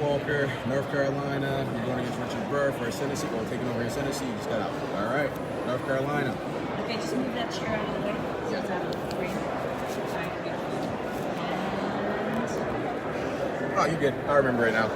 Walker, North Carolina. You're going against Richard Burr for a Senate seat. Well, taking over your Senate seat. You just got out. All right, North Carolina. Okay, just move that chair out of the way. So it's out of the way. Oh, you good. I remember it now.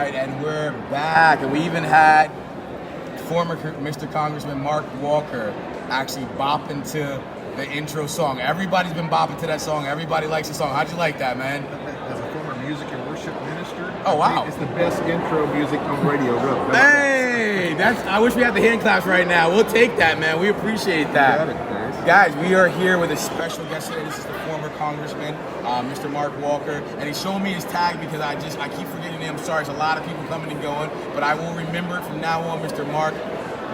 And we're back, and we even had former Mr. Congressman Mark Walker actually bopping to the intro song. Everybody's been bopping to that song. Everybody likes the song. How'd you like that, man? As a former music and worship minister, oh wow, it's the best intro music on Radio Row. Hey, I wish we had the hand claps right now. We'll take that, man. We appreciate that. Guys, we are here with a special guest today. This is the former Congressman, Mr. Mark Walker, and he's showing me his tag because I keep forgetting him. I'm sorry, there's a lot of people coming and going, but I will remember it from now on, Mr. Mark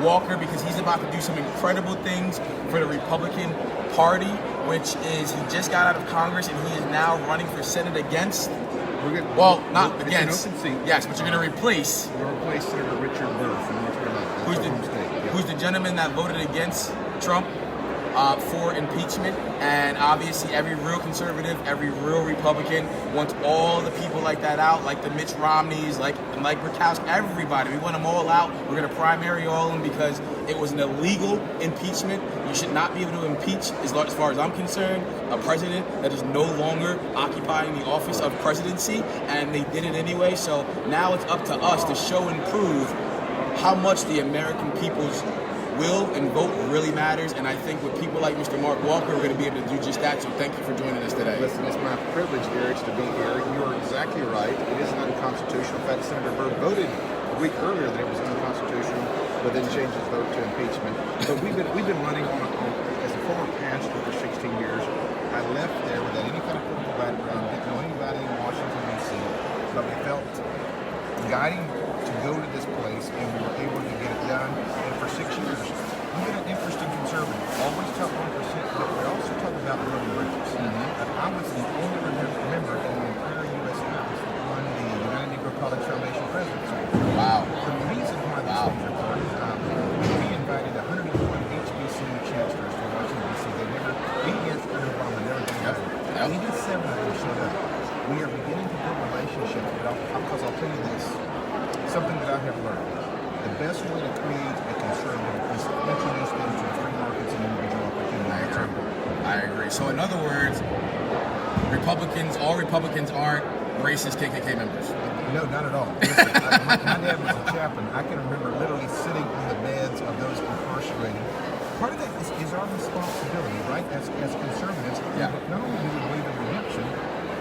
Walker, because he's about to do some incredible things for the Republican Party, which is he just got out of Congress and he is now running for Senate against. Not against. Yes, but you're going to replace. We'll replace Senator Richard Burr from North Carolina. Who's the gentleman that voted against Trump for impeachment, and obviously every real conservative, every real Republican wants all the people like that out, like the Mitch Romneys, like Murkowski, everybody. We want them all out. We're going to primary all of them because it was an illegal impeachment. You should not be able to impeach, as far as I'm concerned, a president that is no longer occupying the office of presidency, and they did it anyway. So now it's up to us to show and prove how much the American people's will and vote really matters, and I think with people like Mr. Mark Walker, we're going to be able to do just that, so thank you for joining us today. Listen, it's my privilege, Darius, to be here. You are exactly right. It is unconstitutional. In fact, Senator Burr voted a week earlier that it was unconstitutional, but then changed his vote to impeachment. But we've been running as a former pastor for 16 years. I left there without any kind of political background, didn't know anybody in Washington, D.C., but we felt guiding to go to this place, and we were able to get it done. And for 6 years, we've been an interesting conservative. Always talk 1%, but we also talk about building bridges. And I was the only member in the entire U.S. House that won the United Negro College Foundation presidency. Wow. The reason why these things are fun, we invited 101 HBCU chancellors from Washington, D.C. We against Obama never did that. 87 of them showed up. We are beginning to build relationships, because I'll tell you this, something that I have learned. The best way to create a conservative is to introduce them to the free markets and individual opportunity. I agree. So in other words, all Republicans aren't racist KKK members. No, not at all. Listen, my dad was a chaplain. I can remember literally sitting on the beds of those incarcerated. Part of that is our responsibility, right, as conservatives. Yeah. Not only do we believe in redemption,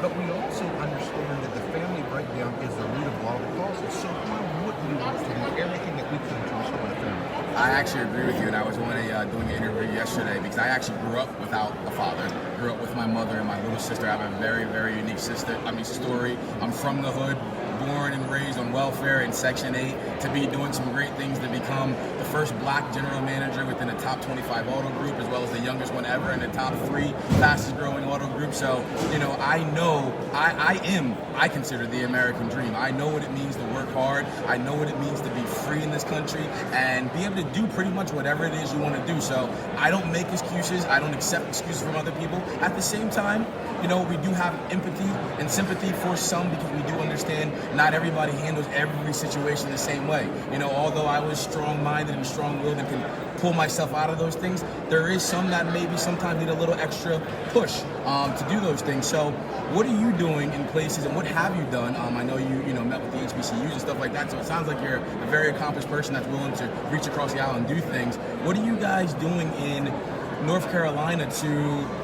but we also understand that the family breakdown is the root of all the causes. So why wouldn't we want to do everything that we can to restore the family? I actually agree with you, and I was doing an interview yesterday because I actually grew up without a father. Grew up with my mother and my little sister. I have a very, very unique story. I'm from the hood, born and raised on welfare in Section 8, to be doing some great things, to become the first black general manager within the top 25 auto group, as well as the youngest one ever in the top 3 fastest growing auto group. So, I consider the American dream. I know what it means to work hard. I know what it means to be free in this country and be able to do pretty much whatever it is you want to do. So I don't make excuses. I don't accept excuses from other people. At the same time, we do have empathy and sympathy for some, because we do understand not everybody handles every situation the same way. Although I was strong-minded and strong-willed and can pull myself out of those things, there is some that maybe sometimes need a little extra push to do those things. So what are you doing in places, and what have you done? I know you met with the HBCUs and stuff like that, so it sounds like you're a very accomplished person that's willing to reach across the aisle and do things. What are you guys doing in North Carolina to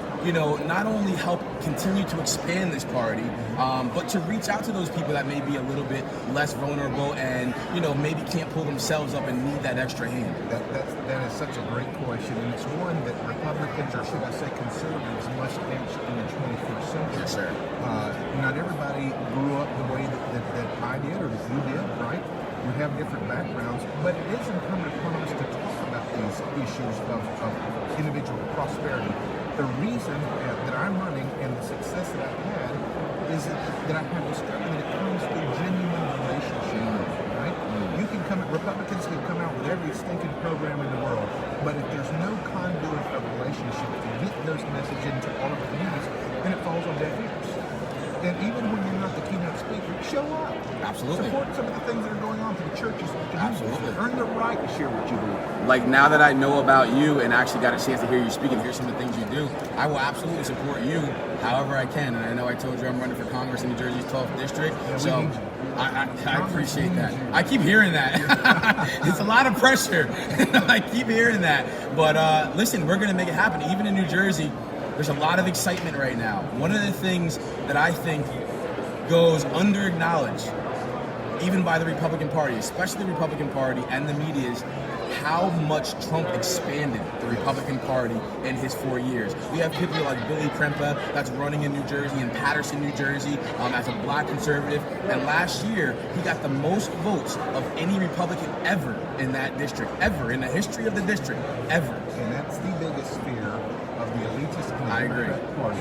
not only help continue to expand this party, but to reach out to those people that may be a little bit less vulnerable and, maybe can't pull themselves up and need that extra hand? That is such a great question, and it's one that Republicans, or should I say conservatives, must answer in the 21st century. Yes, sir. Not everybody grew up the way that I did or that you did, right? We have different backgrounds, but it is incumbent upon us to talk about these issues of individual prosperity. The reason that I'm running and the success that I've had is that I have discovered that it comes through genuine relationship, right? You can Republicans can come out with every stinking program in the world, but if there's no conduit of relationship to get those messages into all of the communities, then it falls on deaf ears. And even when you're not the keynote speaker, show up. Absolutely. Support some of the things that are going on to the churches. Absolutely. Earn the right to share what you believe. Like, now that I know about you and actually got a chance to hear you speak and hear some of the things you do, I will absolutely support you however I can. And I know I told you I'm running for Congress in New Jersey's 12th district, Yeah, so I appreciate that. I keep hearing that. It's a lot of pressure. I keep hearing that. But listen, we're going to make it happen. Even in New Jersey, there's a lot of excitement right now. One of the things that I think goes under-acknowledged, even by the Republican Party, especially the Republican Party and the media, is how much Trump expanded the Republican Party in his 4 years. We have people like Billy Krempa that's running in New Jersey, in Patterson, New Jersey, as a black conservative. And last year, he got the most votes of any Republican ever in that district, ever, in the history of the district, ever. And that's the biggest fear of the elitist agree. Party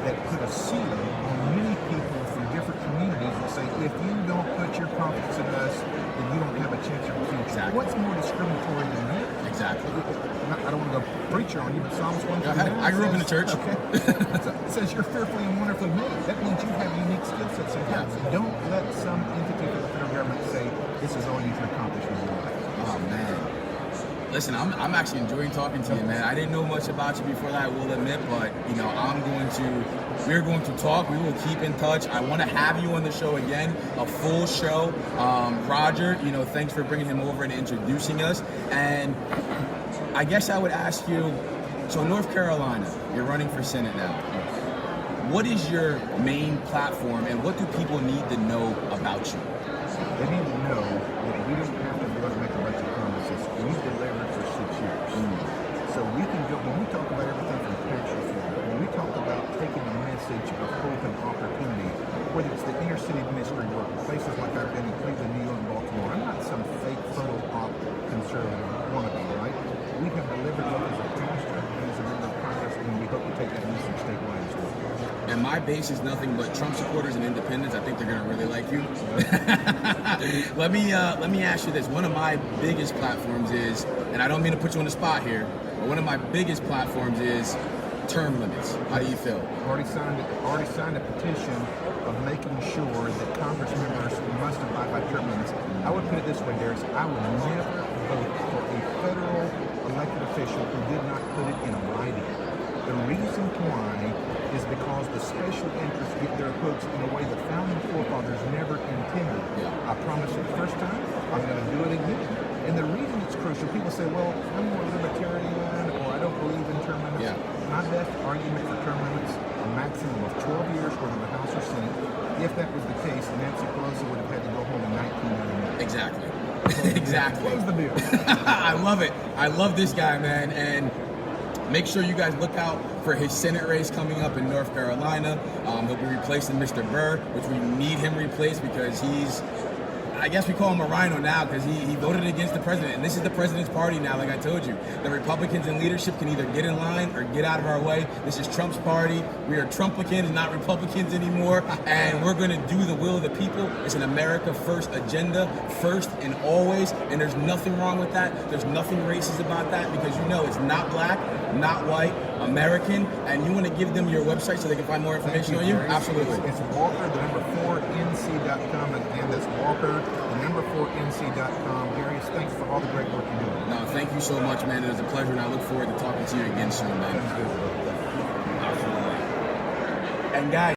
that put a ceiling on many people from different communities that say, if you don't put your confidence in us, then you don't have a chance of the future. Exactly. What's more discriminatory than that? Exactly. I don't want to go preacher on you, but Psalms 1. Go ahead. I grew up in the church. Okay. It says you're fearfully and wonderfully made. That means you have unique skill sets and talents. Don't let some entity of the federal government say this is all you can accomplish with your life. Oh, man. Listen, I'm actually enjoying talking to you, man. I didn't know much about you before that, I will admit, but, you know, we're going to talk. We will keep in touch. I want to have you on the show again, a full show. Roger, you know, thanks for bringing him over and introducing us. And I guess I would ask you, so North Carolina, you're running for Senate now. What is your main platform, and what do people need to know about you? They need to know that we don't have to go and make a bunch of promises. We've delivered for 6 years. So we can go, when we talk about everything from tax reform, when we talk about taking a message of hope and opportunity, whether it's the inner city ministry work, places like I've been in Cleveland, New York, Baltimore, I'm not some fake photo op conservative wannabe, right? We have delivered both as a pastor and as a member of Congress, and we hope to take that message statewide as well. And my base is nothing but Trump supporters and independents. I think they're going to really like you. Let me ask you this. One of my biggest platforms is, and I don't mean to put you on the spot here, but one of my biggest platforms is term limits. How do you feel? Already signed a petition of making sure that Congress members must abide by term limits. I would put it this way, Darius. I would never vote for a federal elected official who did not put it in writing. The reason why is because the special interests get their hooks in a way the founding forefathers never intended. Yeah. I promised it the first time, I'm going to do it again. And the reason it's crucial, people say, well, I'm more libertarian, or I don't believe in term limits. Yeah. My best argument for term limits, a maximum of 12 years, whether the House or Senate. If that was the case, Nancy Pelosi would have had to go home in 1999. Exactly. Exactly. Close the deal. I love it. I love this guy, man. And make sure you guys look out for his Senate race coming up in North Carolina. He'll be replacing Mr. Burr, which we need him replaced because he's, I guess we call him a rhino now because he voted against the president. And this is the president's party now, like I told you. The Republicans in leadership can either get in line or get out of our way. This is Trump's party. We are Trumplicans, not Republicans anymore. And we're going to do the will of the people. It's an America First agenda, first and always. And there's nothing wrong with that. There's nothing racist about that because you know it's not black, not white, American. And you want to give them your website so they can find more information on you? Darius. Absolutely. It's Walker, the number 4NC.com, and that's Walker, the number 4NC.com. Darius, thanks for all the great work you're doing. No, thank you so much, man. It was a pleasure, and I look forward to talking to you again soon, man. Sounds good. And guys,